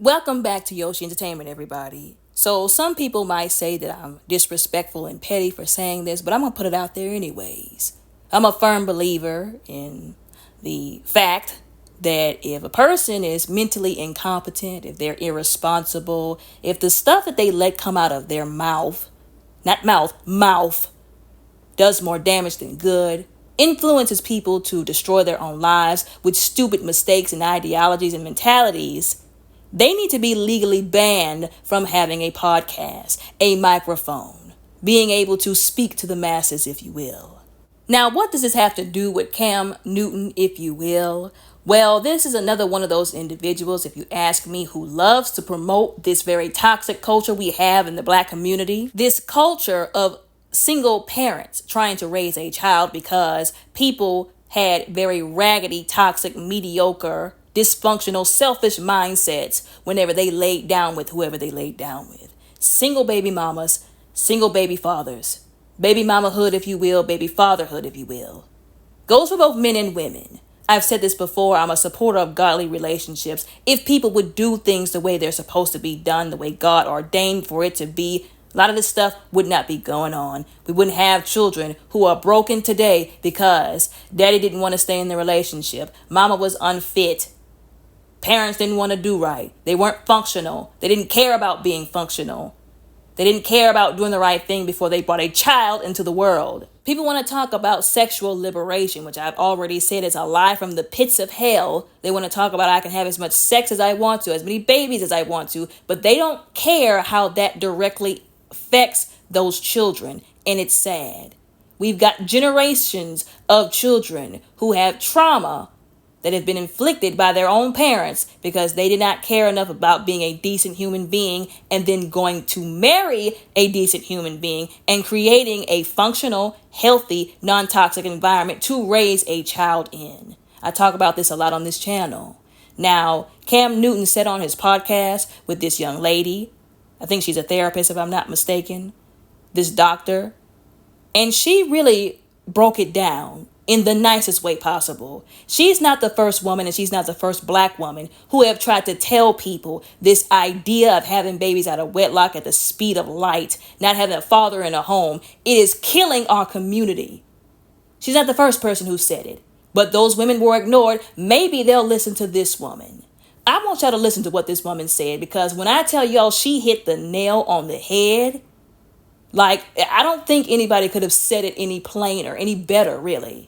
Welcome back to Yoshi Entertainment, everybody. So some people might say that I'm disrespectful and petty for saying this, but I'm going to put it out there anyways. I'm a firm believer in the fact that if a person is mentally incompetent, if they're irresponsible, if the stuff that they let come out of their mouth, not mouth, does more damage than good, influences people to destroy their own lives with stupid mistakes and ideologies and mentalities, they need to be legally banned from having a podcast, a microphone, being able to speak to the masses, if you will. Now, what does this have to do with Cam Newton, if you will? Well, this is another one of those individuals, if you ask me, who loves to promote this very toxic culture we have in the black community. This culture of single parents trying to raise a child because people had very raggedy, toxic, mediocre, dysfunctional, selfish mindsets whenever they laid down with whoever they laid down with. Single baby mamas, single baby fathers, baby mamahood, if you will, baby fatherhood, if you will. Goes for both men and women. I've said this before, I'm a supporter of godly relationships. If people would do things the way they're supposed to be done, the way God ordained for it to be, a lot of this stuff would not be going on. We wouldn't have children who are broken today because daddy didn't want to stay in the relationship. Mama was unfit. Parents didn't want to do right. They weren't functional. They didn't care about being functional. They didn't care about doing the right thing before they brought a child into the world. People want to talk about sexual liberation, which I've already said is a lie from the pits of hell. They want to talk about I can have as much sex as I want to, as many babies as I want to, but they don't care how that directly affects those children, and it's sad. We've got generations of children who have trauma that have been inflicted by their own parents because they did not care enough about being a decent human being and then going to marry a decent human being and creating a functional, healthy, non-toxic environment to raise a child in. I talk about this a lot on this channel. Now, Cam Newton said on his podcast with this young lady, I think she's a therapist if I'm not mistaken, this doctor, and she really broke it down in the nicest way possible. She's not the first woman and she's not the first black woman who have tried to tell people this idea of having babies out of wedlock at the speed of light, not having a father in a home. It is killing our community. She's not the first person who said it, but those women were ignored. Maybe they'll listen to this woman. I want y'all to listen to what this woman said, because when I tell y'all she hit the nail on the head, like, I don't think anybody could have said it any plainer, any better, really.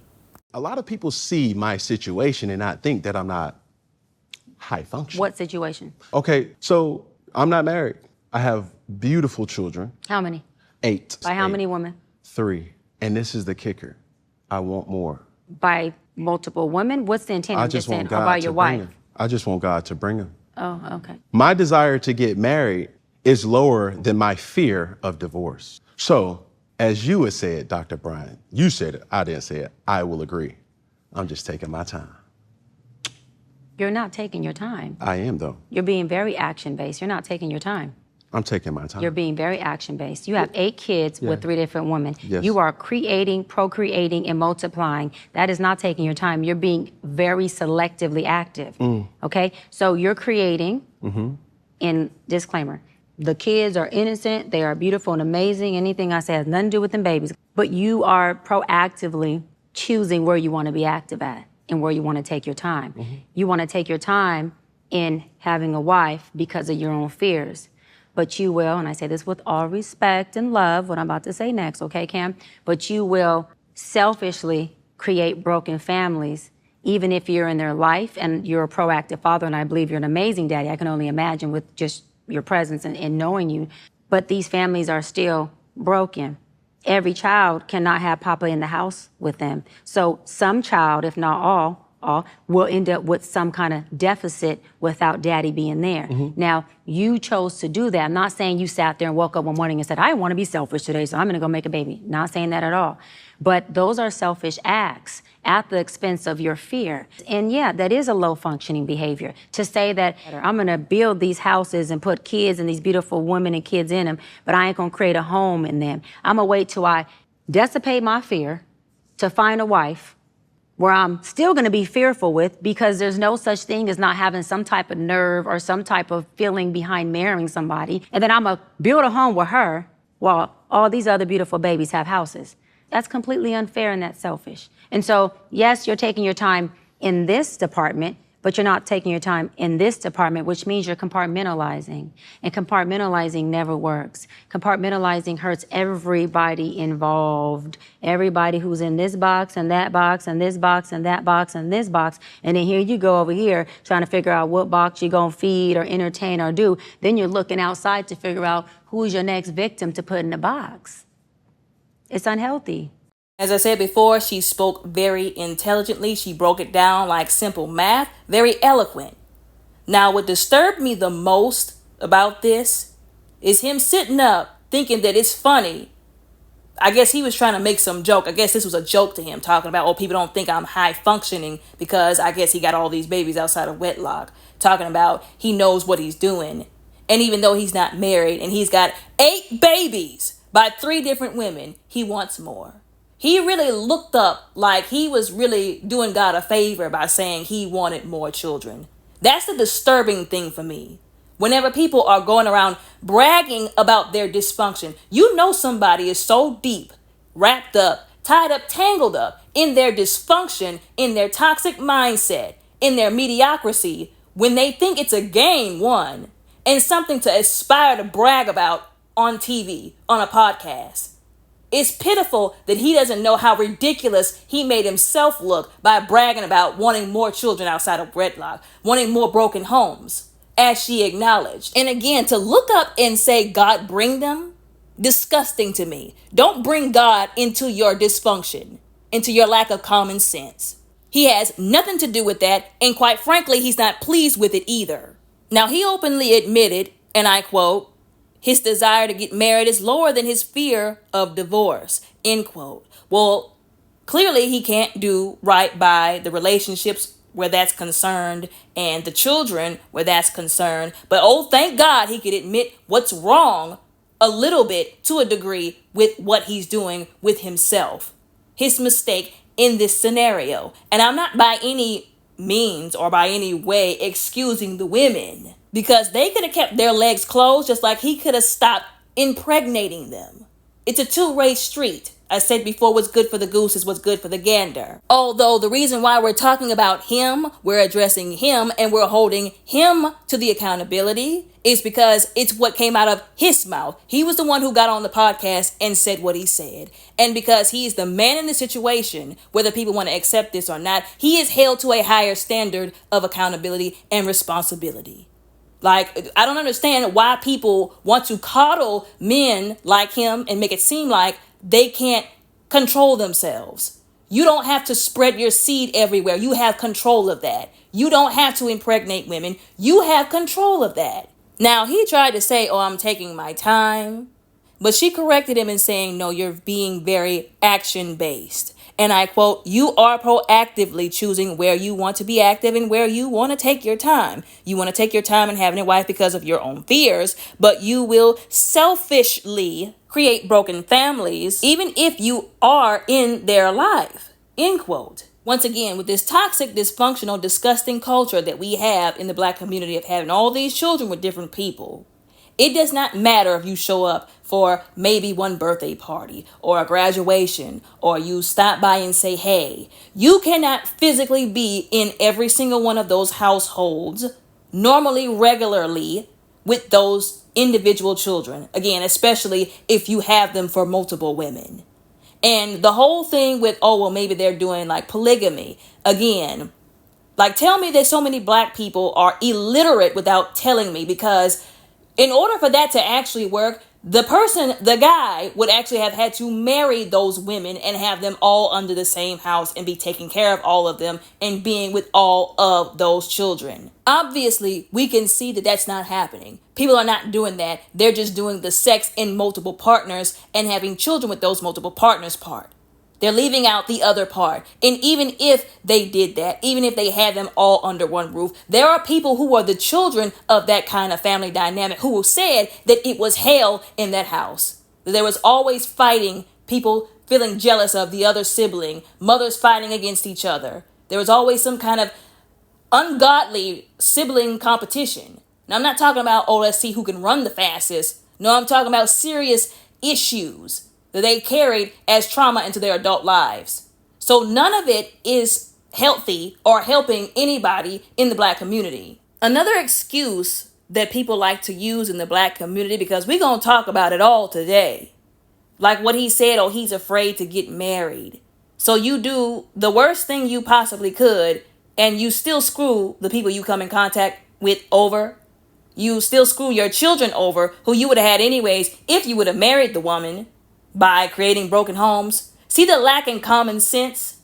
A lot of people see my situation and not think that I'm not high functioning. What situation? Okay, so I'm not married. I have beautiful children. How many? 8. By how 8. many women? 3. And this is the kicker. I want more. By multiple women? What's the intent I of just this saying? want Or God by to your bring wife? them. I just want God to bring them. Oh, okay. My desire to get married is lower than my fear of divorce. So, as you had said, Dr. Bryant, you said it, I didn't say it, I will agree. I'm just taking my time. You're not taking your time. I am, though. You're being very action-based. You're not taking your time. I'm taking my time. You're being very action-based. You have 8 kids with 3 different women. Yes. You are creating, procreating, and multiplying. That is not taking your time. You're being very selectively active, okay? So you're creating, and disclaimer, the kids are innocent, they are beautiful and amazing. Anything I say has nothing to do with them babies. But you are proactively choosing where you want to be active at and where you want to take your time. You want to take your time in having a wife because of your own fears. But you will, and I say this with all respect and love, what I'm about to say next, okay, Cam? But you will selfishly create broken families, even if you're in their life and you're a proactive father, and I believe you're an amazing daddy. I can only imagine with just your presence and knowing you. But these families are still broken. Every child cannot have Papa in the house with them. So some child, if not all, will end up with some kind of deficit without daddy being there. Now, you chose to do that. I'm not saying you sat there and woke up one morning and said, I want to be selfish today, so I'm going to go make a baby. Not saying that at all. But those are selfish acts at the expense of your fear. And yeah, that is a low functioning behavior. To say that I'm going to build these houses and put kids and these beautiful women and kids in them, but I ain't going to create a home in them. I'm going to wait till I dissipate my fear to find a wife where I'm still going to be fearful with, because there's no such thing as not having some type of nerve or some type of feeling behind marrying somebody. And then I'm going to build a home with her while all these other beautiful babies have houses. That's completely unfair and that's selfish. And so, yes, you're taking your time in this department, but you're not taking your time in this department, which means you're compartmentalizing. And compartmentalizing never works. Compartmentalizing hurts everybody involved. Everybody who's in this box and that box and this box and that box and this box. And then here you go over here trying to figure out what box you're going to feed or entertain or do. Then you're looking outside to figure out who's your next victim to put in the box. It's unhealthy. As I said before, she spoke very intelligently. She broke it down like simple math, very eloquent. Now, what disturbed me the most about this is him sitting up thinking that it's funny. I guess he was trying to make some joke. I guess this was a joke to him, talking about, oh, people don't think I'm high functioning because I guess he got all these babies outside of wedlock. Talking about he knows what he's doing. And even though he's not married and he's got 8 babies by 3 different women, he wants more. He really looked up like he was really doing God a favor by saying he wanted more children. That's the disturbing thing for me. Whenever people are going around bragging about their dysfunction, you know somebody is so deep, wrapped up, tied up, tangled up in their dysfunction, in their toxic mindset, in their mediocrity, when they think it's a game won and something to aspire to brag about on TV, on a podcast. It's pitiful that he doesn't know how ridiculous he made himself look by bragging about wanting more children outside of wedlock, wanting more broken homes, as she acknowledged. And again, to look up and say, God bring them, disgusting to me. Don't bring God into your dysfunction, into your lack of common sense. He has nothing to do with that, and quite frankly, he's not pleased with it either. Now, he openly admitted, and I quote, his desire to get married is lower than his fear of divorce, end quote. Well, clearly he can't do right by the relationships where that's concerned and the children where that's concerned. But oh, thank God he could admit what's wrong a little bit, to a degree, with what he's doing with himself. His mistake in this scenario. And I'm not by any means or by any way excusing the women, because they could have kept their legs closed just like he could have stopped impregnating them. It's a two-way street. I said before, what's good for the goose is what's good for the gander. Although the reason why we're talking about him, we're addressing him, and we're holding him to the accountability is because it's what came out of his mouth. He was the one who got on the podcast and said what he said. And because he's the man in the situation, whether people want to accept this or not, he is held to a higher standard of accountability and responsibility. Like, I don't understand why people want to coddle men like him and make it seem like they can't control themselves. You don't have to spread your seed everywhere. You have control of that. You don't have to impregnate women. You have control of that. Now, he tried to say, oh, I'm taking my time. But she corrected him in saying, no, you're being very action-based. And I quote, you are proactively choosing where you want to be active and where you want to take your time. You want to take your time in having a wife because of your own fears, but you will selfishly create broken families, even if you are in their life, end quote. Once again, with this toxic, dysfunctional, disgusting culture that we have in the Black community of having all these children with different people, it does not matter if you show up for maybe one birthday party or a graduation, or you stop by and say, hey. You cannot physically be in every single one of those households normally, regularly, with those individual children. Again, especially if you have them for multiple women. And the whole thing with, oh, well, maybe they're doing like polygamy. Again, like, tell me that so many Black people are illiterate without telling me, because in order for that to actually work, the guy would actually have had to marry those women and have them all under the same house and be taking care of all of them and being with all of those children. Obviously, we can see that that's not happening. People are not doing that. They're just doing the sex in multiple partners and having children with those multiple partners part. They're leaving out the other part. And even if they did that, even if they had them all under one roof, there are people who are the children of that kind of family dynamic who said that it was hell in that house. There was always fighting, people feeling jealous of the other sibling, mothers fighting against each other. There was always some kind of ungodly sibling competition. Now, I'm not talking about, oh, let's see who can run the fastest. No, I'm talking about serious issues that they carried as trauma into their adult lives. So none of it is healthy or helping anybody in the black community. Another excuse that people like to use in the black community, because we're going to talk about it all today. Like what he said, oh, he's afraid to get married. So you do the worst thing you possibly could, and you still screw the people you come in contact with over. You still screw your children over, who you would have had anyways if you would have married the woman, by creating broken homes. See the lack in common sense?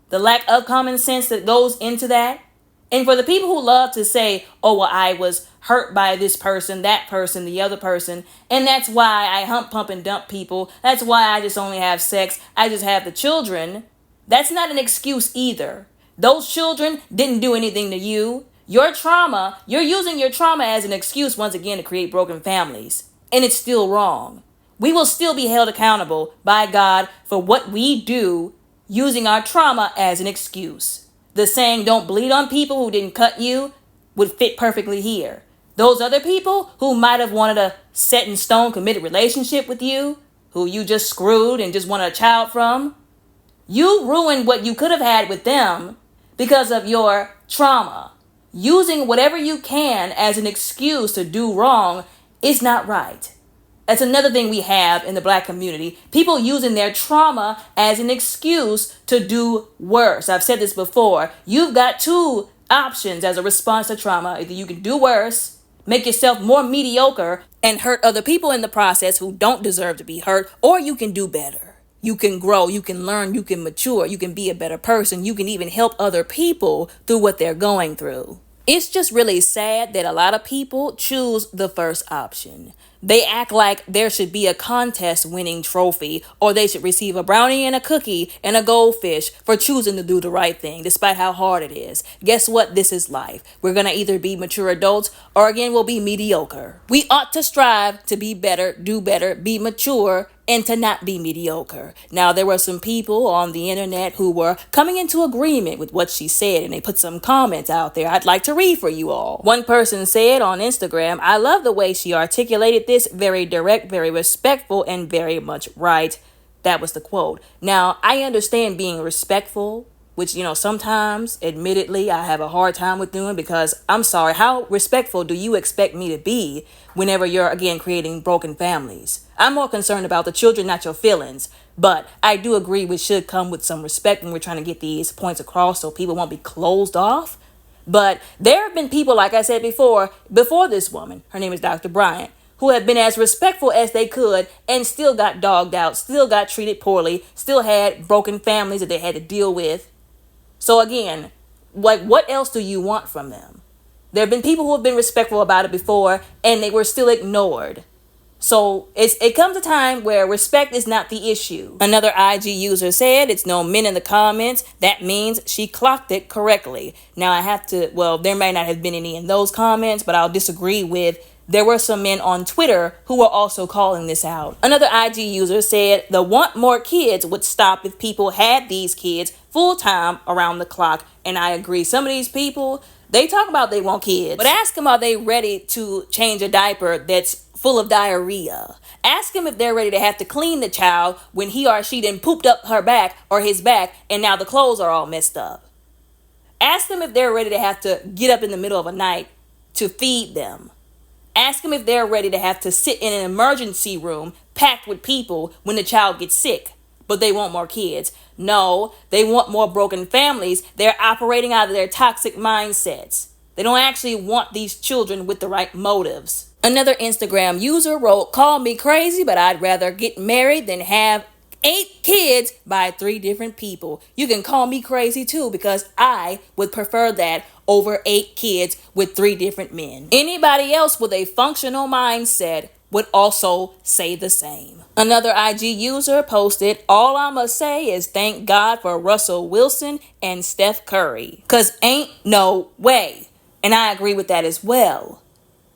The lack of common sense that goes into that? And for the people who love to say, oh, well, I was hurt by this person, that person, the other person, and that's why I hump, pump, and dump people. That's why I just only have sex. I just have the children. That's not an excuse either. Those children didn't do anything to you. Your trauma, you're using your trauma as an excuse once again to create broken families. And it's still wrong. We will still be held accountable by God for what we do using our trauma as an excuse. The saying, don't bleed on people who didn't cut you, would fit perfectly here. Those other people who might have wanted a set in stone committed relationship with you, who you just screwed and just wanted a child from, you ruined what you could have had with them because of your trauma. Using whatever you can as an excuse to do wrong is not right. That's another thing we have in the black community. People using their trauma as an excuse to do worse. I've said this before. You've got two options as a response to trauma. Either you can do worse, make yourself more mediocre, and hurt other people in the process who don't deserve to be hurt, or you can do better. You can grow, you can learn, you can mature, you can be a better person, you can even help other people through what they're going through. It's just really sad that a lot of people choose the first option. They act like there should be a contest winning trophy, or they should receive a brownie and a cookie and a goldfish for choosing to do the right thing, despite how hard it is. Guess what? This is life. We're going to either be mature adults, or again, we'll be mediocre. We ought to strive to be better, do better, be mature, and to not be mediocre. Now, there were some people on the internet who were coming into agreement with what she said, and they put some comments out there I'd like to read for you all. One person said on Instagram, I love the way she articulated this, very direct, very respectful, and very much right. That was the quote. Now, I understand being respectful, which, sometimes, admittedly, I have a hard time with doing, because I'm sorry, how respectful do you expect me to be whenever you're, again, creating broken families? I'm more concerned about the children, not your feelings. But I do agree we should come with some respect when we're trying to get these points across so people won't be closed off. But there have been people, like I said before this woman, her name is Dr. Bryant, who have been as respectful as they could and still got dogged out, still got treated poorly, still had broken families that they had to deal with. So again, what else do you want from them? There have been people who have been respectful about it before, and they were still ignored. So it comes a time where respect is not the issue. Another IG user said, it's no men in the comments. That means she clocked it correctly. Now there may not have been any in those comments, but I'll disagree with, there were some men on Twitter who were also calling this out. Another IG user said, the want more kids would stop if people had these kids full time around the clock. And I agree. Some of these people, they talk about they want kids, but ask them, are they ready to change a diaper that's full of diarrhea? Ask them if they're ready to have to clean the child when he or she then pooped up her back or his back and now the clothes are all messed up. Ask them if they're ready to have to get up in the middle of a night to feed them. Ask them if they're ready to have to sit in an emergency room packed with people when the child gets sick, but they want more kids. No, they want more broken families. They're operating out of their toxic mindsets. They don't actually want these children with the right motives. Another Instagram user wrote, call me crazy, but I'd rather get married than have 8 kids by 3 different people. You can call me crazy too, because I would prefer that over 8 kids with 3 different men. Anybody else with a functional mindset would also say the same. Another IG user posted, all I'ma say is thank God for Russell Wilson and Steph Curry, cause ain't no way. And I agree with that as well.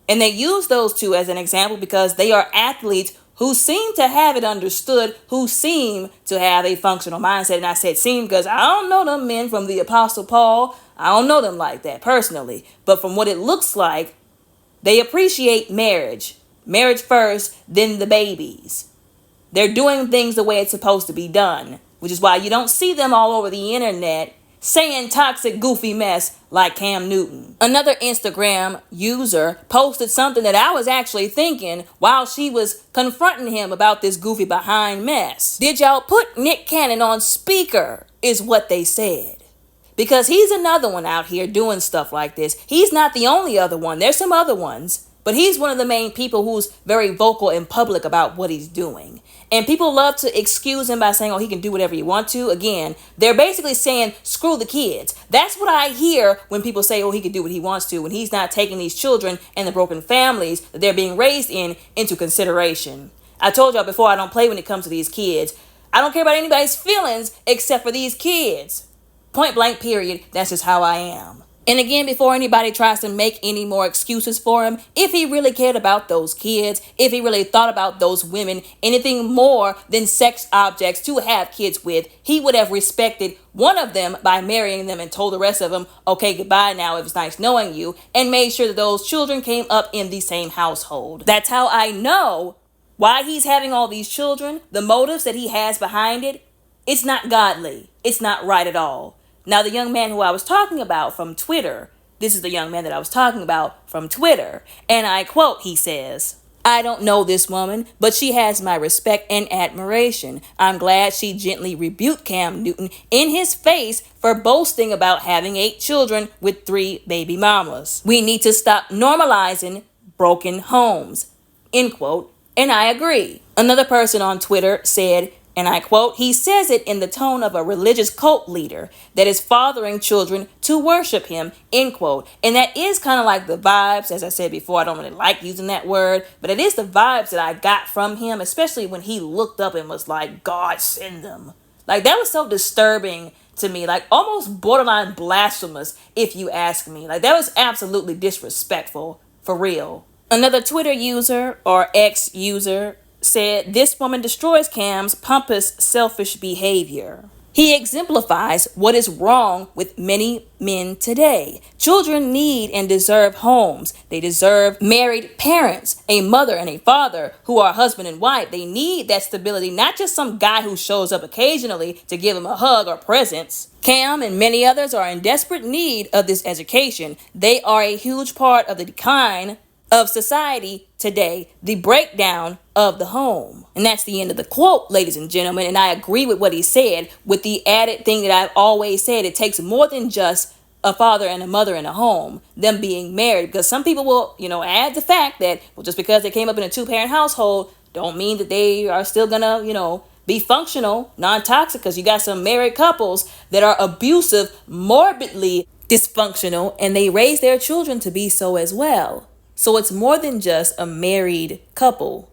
And they use those two as an example because they are athletes who seem to have it understood, who seem to have a functional mindset. And I said seem because I don't know them men from the Apostle Paul. I don't know them like that personally. But from what it looks like, they appreciate marriage. Marriage first, then the babies. They're doing things the way it's supposed to be done, which is why you don't see them all over the internet saying toxic, goofy mess like Cam Newton. Another Instagram user posted something that I was actually thinking while she was confronting him about this goofy behind mess. Did y'all put Nick Cannon on speaker, is what they said. Because he's another one out here doing stuff like this. He's not the only other one. There's some other ones. But he's one of the main people who's very vocal in public about what he's doing. And people love to excuse him by saying, oh, he can do whatever he wants to. Again, they're basically saying, screw the kids. That's what I hear when people say, oh, he can do what he wants to, when he's not taking these children and the broken families that they're being raised in into consideration. I told y'all before, I don't play when it comes to these kids. I don't care about anybody's feelings except for these kids. Point blank, period. That's just how I am. And again, before anybody tries to make any more excuses for him, if he really cared about those kids, if he really thought about those women, anything more than sex objects to have kids with, he would have respected one of them by marrying them and told the rest of them, okay, goodbye now, it was nice knowing you, and made sure that those children came up in the same household. That's how I know why he's having all these children, the motives that he has behind it. It's not godly. It's not right at all. Now, the young man who I was talking about from Twitter, this is the young man that I was talking about from Twitter, and I quote, he says, I don't know this woman, but she has my respect and admiration. I'm glad she gently rebuked Cam Newton in his face for boasting about having 8 children with 3 baby mamas. We need to stop normalizing broken homes, end quote, and I agree. Another person on Twitter said, and I quote, he says it in the tone of a religious cult leader that is fathering children to worship him, end quote. And that is kind of like the vibes, as I said before, I don't really like using that word, but it is the vibes that I got from him, especially when he looked up and was like, God send them. Like, that was so disturbing to me, like almost borderline blasphemous, if you ask me. Like, that was absolutely disrespectful, for real. Another Twitter user, or ex-user, said this woman destroys Cam's pompous, selfish behavior. He exemplifies what is wrong with many men today. Children need and deserve homes. They deserve married parents, a mother and a father who are husband and wife. They need that stability, not just some guy who shows up occasionally to give them a hug or presents. Cam and many others are in desperate need of this education. They are a huge part of the decline of society today, the breakdown of the home. And that's the end of the quote, ladies and gentlemen. And I agree with what he said, with the added thing that I've always said, it takes more than just a father and a mother in a home, them being married. Because some people will, add the fact that, well, just because they came up in a 2-parent household, don't mean that they are still gonna, be functional, non-toxic, because you got some married couples that are abusive, morbidly dysfunctional, and they raise their children to be so as well. So it's more than just a married couple.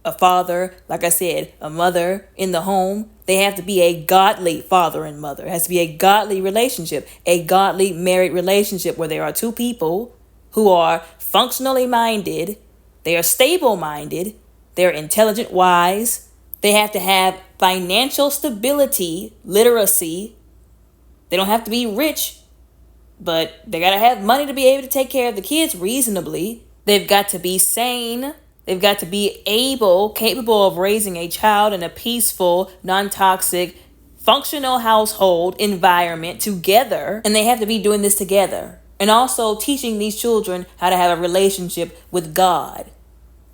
A father, like I said, a mother in the home. They have to be a godly father and mother. It has to be a godly relationship, a godly married relationship where there are 2 people who are functionally minded, they are stable minded, they're intelligent, wise. They have to have financial stability, literacy. They don't have to be rich, but they got to have money to be able to take care of the kids reasonably. They've got to be sane. They've got to be capable of raising a child in a peaceful, non-toxic, functional household environment together. And they have to be doing this together. And also teaching these children how to have a relationship with God.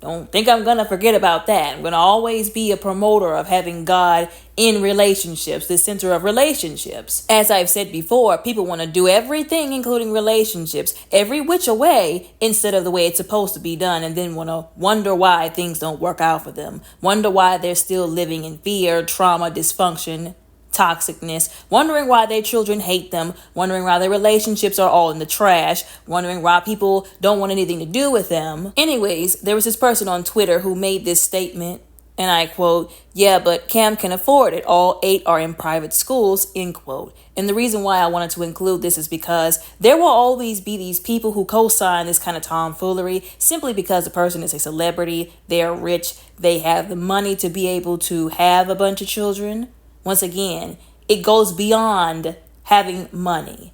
Don't think I'm going to forget about that. I'm going to always be a promoter of having God in relationships, the center of relationships. As I've said before, people want to do everything, including relationships, every which way instead of the way it's supposed to be done, and then want to wonder why things don't work out for them. Wonder why they're still living in fear, trauma, dysfunction, toxicness, wondering why their children hate them, wondering why their relationships are all in the trash, wondering why people don't want anything to do with them. Anyways, there was this person on Twitter who made this statement, And I quote, yeah, but Cam can afford it. All 8 are in private schools, end quote. And the reason why I wanted to include this is because there will always be these people who co-sign this kind of tomfoolery simply because the person is a celebrity, they're rich, they have the money to be able to have a bunch of children. Once again, it goes beyond having money.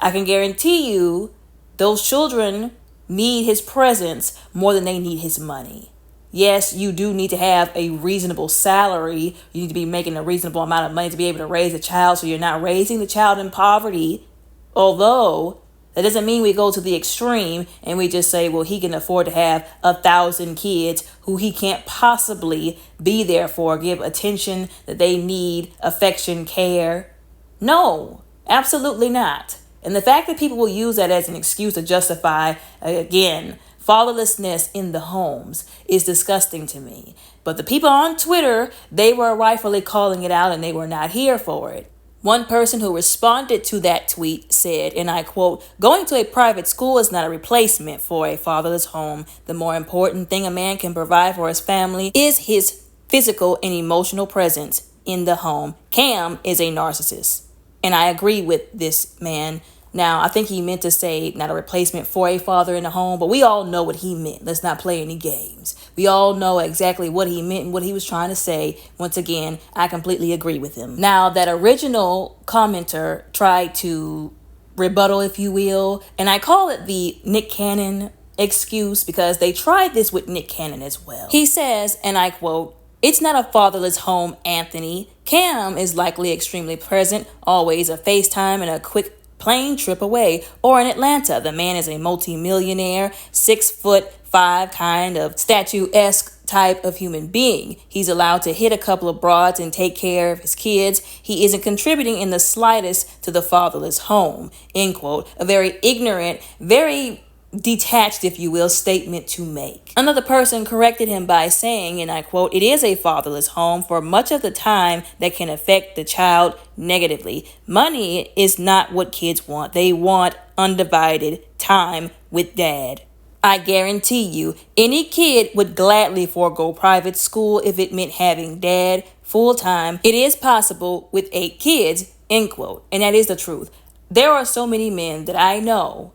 I can guarantee you those children need his presence more than they need his money. Yes, you do need to have a reasonable salary. You need to be making a reasonable amount of money to be able to raise a child so you're not raising the child in poverty. Although, that doesn't mean we go to the extreme and we just say, well, he can afford to have 1,000 kids who he can't possibly be there for, give attention that they need, affection, care. No, absolutely not. And the fact that people will use that as an excuse to justify, again, fatherlessness in the homes is disgusting to me. But the people on Twitter, they were rightfully calling it out and they were not here for it. One person who responded to that tweet said, and I quote, going to a private school is not a replacement for a fatherless home. The more important thing a man can provide for his family is his physical and emotional presence in the home. Cam is a narcissist. And I agree with this man. Now, I think he meant to say not a replacement for a father in the home, but we all know what he meant. Let's not play any games. We all know exactly what he meant and what he was trying to say. Once again, I completely agree with him. Now, that original commenter tried to rebuttal, if you will, and I call it the Nick Cannon excuse because they tried this with Nick Cannon as well. He says, and I quote, it's not a fatherless home, Anthony. Cam is likely extremely present, always a FaceTime and a quick plane trip away, or in Atlanta. The man is a multi-millionaire, 6'5" kind of statuesque type of human being. He's allowed to hit a couple of broads and take care of his kids. He isn't contributing in the slightest to the fatherless home, end quote. A very ignorant, very detached, if you will, statement to make. Another person corrected him by saying, and I quote, it is a fatherless home for much of the time that can affect the child negatively. Money is not what kids want. They want undivided time with dad. I guarantee you, any kid would gladly forego private school if it meant having dad full time. It is possible with 8 kids, end quote. And that is the truth. There are so many men that I know,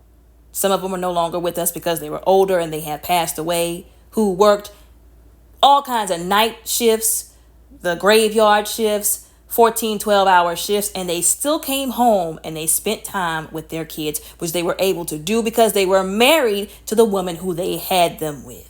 some of them are no longer with us because they were older and they have passed away, who worked all kinds of night shifts, the graveyard shifts, 14, 12-hour shifts, and they still came home and they spent time with their kids, which they were able to do because they were married to the woman who they had them with.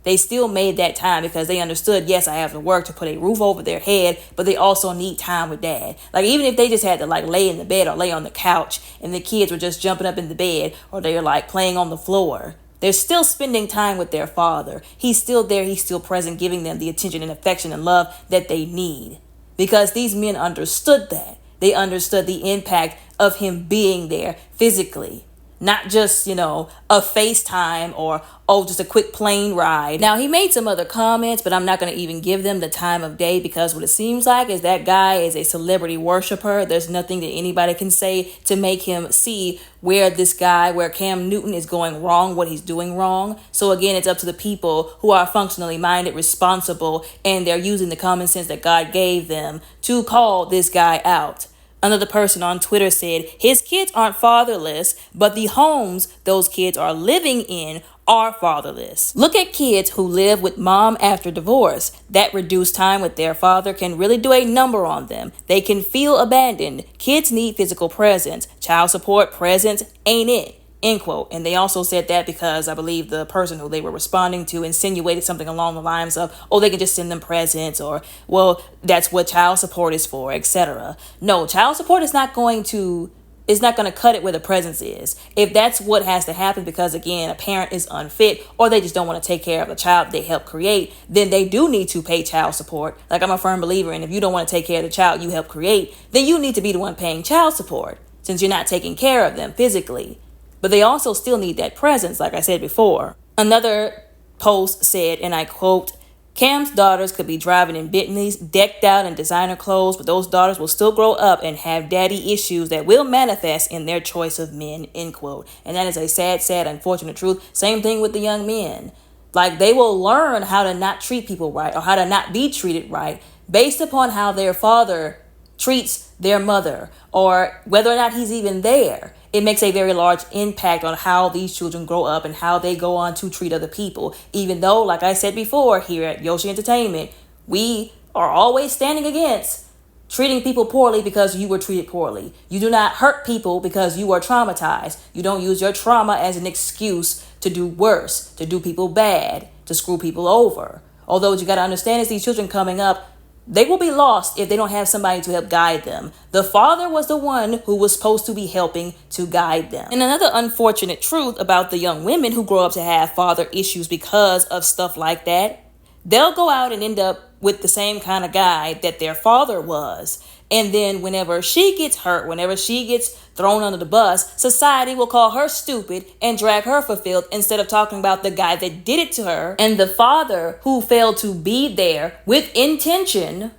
They still made that time because they understood, yes, I have to work to put a roof over their head, but they also need time with dad. Like, even if they just had to lay in the bed or lay on the couch and the kids were just jumping up in the bed or they were playing on the floor, they're still spending time with their father. He's still there. He's still present, giving them the attention and affection and love that they need. Because these men understood that. They understood the impact of him being there physically. Not just, a FaceTime or, just a quick plane ride. Now, he made some other comments, but I'm not going to even give them the time of day because what it seems like is that guy is a celebrity worshiper. There's nothing that anybody can say to make him see where Cam Newton is going wrong, what he's doing wrong. So again, it's up to the people who are functionally minded, responsible, and they're using the common sense that God gave them to call this guy out. Another person on Twitter said, his kids aren't fatherless, but the homes those kids are living in are fatherless. Look at kids who live with mom after divorce. That reduced time with their father can really do a number on them. They can feel abandoned. Kids need physical presence. Child support presence ain't it. End quote. And they also said that because I believe the person who they were responding to insinuated something along the lines of, they can just send them presents, or, well, that's what child support is for, etc. No, child support is not going to cut it where the presence is. If that's what has to happen because, again, a parent is unfit or they just don't want to take care of a child they help create, then they do need to pay child support. Like, I'm a firm believer in, if you don't want to take care of the child you help create, then you need to be the one paying child support since you're not taking care of them physically. But they also still need that presence, like I said before. Another post said, and I quote, Cam's daughters could be driving in Bentleys, decked out in designer clothes, but those daughters will still grow up and have daddy issues that will manifest in their choice of men, end quote. And that is a sad, sad, unfortunate truth. Same thing with the young men. Like, they will learn how to not treat people right or how to not be treated right based upon how their father treats their mother or whether or not he's even there. It makes a very large impact on how these children grow up and how they go on to treat other people. Even though, like I said before, here at Yoshi Entertainment, we are always standing against treating people poorly because you were treated poorly. You do not hurt people because you are traumatized. You don't use your trauma as an excuse to do worse, to do people bad, to screw people over. Although what you got to understand is these children coming up, they will be lost if they don't have somebody to help guide them. The father was the one who was supposed to be helping to guide them. And another unfortunate truth about the young women who grow up to have father issues because of stuff like that, they'll go out and end up with the same kind of guy that their father was. And then whenever she gets hurt, whenever she gets thrown under the bus, society will call her stupid and drag her for filth instead of talking about the guy that did it to her and the father who failed to be there with intention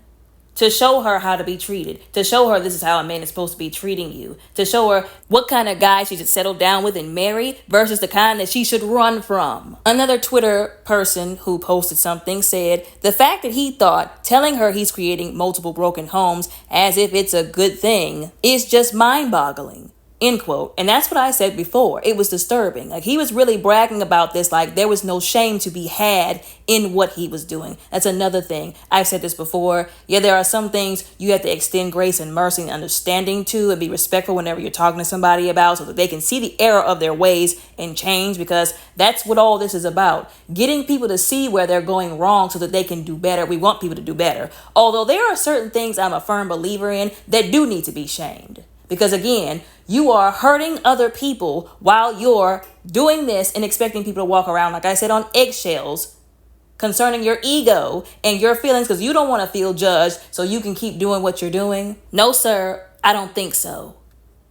to show her how to be treated, to show her this is how a man is supposed to be treating you, to show her what kind of guy she should settle down with and marry versus the kind that she should run from. Another Twitter person who posted something said, the fact that he thought telling her he's creating multiple broken homes as if it's a good thing is just mind-boggling. End quote. And that's what I said before. It was disturbing. Like, he was really bragging about this like there was no shame to be had in what he was doing. That's another thing. I've said this before. Yeah, there are some things you have to extend grace and mercy and understanding to and be respectful whenever you're talking to somebody about so that they can see the error of their ways and change, because that's what all this is about. Getting people to see where they're going wrong so that they can do better. We want people to do better. Although there are certain things I'm a firm believer in that do need to be shamed. Because again, you are hurting other people while you're doing this and expecting people to walk around, like I said, on eggshells concerning your ego and your feelings because you don't want to feel judged so you can keep doing what you're doing. No, sir, I don't think so.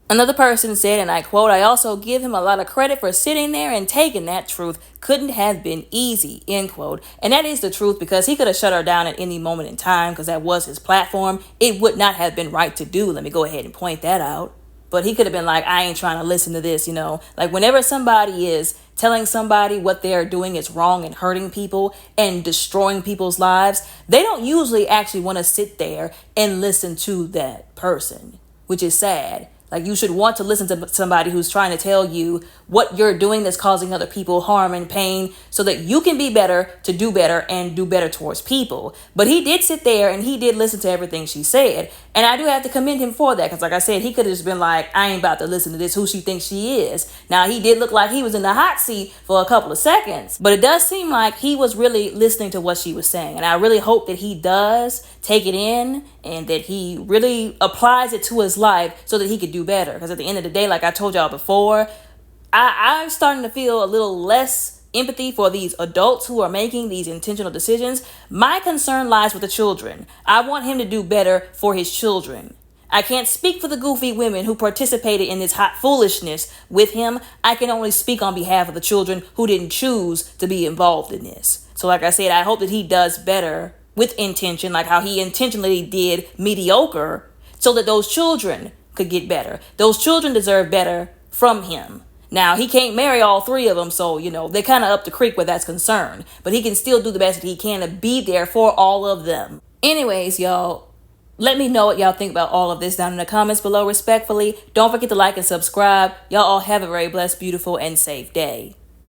Another person said, and I quote, I also give him a lot of credit for sitting there and taking that truth. Couldn't have been easy, end quote. And that is the truth, because he could have shut her down at any moment in time because that was his platform. It would not have been right to do. Let me go ahead and point that out. But he could have been like, I ain't trying to listen to this, Like, whenever somebody is telling somebody what they're doing is wrong and hurting people and destroying people's lives, they don't usually actually want to sit there and listen to that person, which is sad. Like, you should want to listen to somebody who's trying to tell you what you're doing that's causing other people harm and pain so that you can be better to do better and do better towards people. But he did sit there and he did listen to everything she said. And I do have to commend him for that, because like I said, he could have just been like, I ain't about to listen to this, who she thinks she is. Now, he did look like he was in the hot seat for a couple of seconds, but it does seem like he was really listening to what she was saying. And I really hope that he does take it in and that he really applies it to his life so that he could do better. Because at the end of the day, like I told y'all before, I'm starting to feel a little less empathy for these adults who are making these intentional decisions. My concern lies with the children. I want him to do better for his children. I can't speak for the goofy women who participated in this hot foolishness with him. I can only speak on behalf of the children who didn't choose to be involved in this. So like I said, I hope that he does better with intention, like how he intentionally did mediocre, so that those children could get better. Those children deserve better from him. Now, he can't marry all three of them, so, they kind of up the creek where that's concerned. But he can still do the best that he can to be there for all of them. Anyways, y'all, let me know what y'all think about all of this down in the comments below respectfully. Don't forget to like and subscribe. Y'all all have a very blessed, beautiful, and safe day.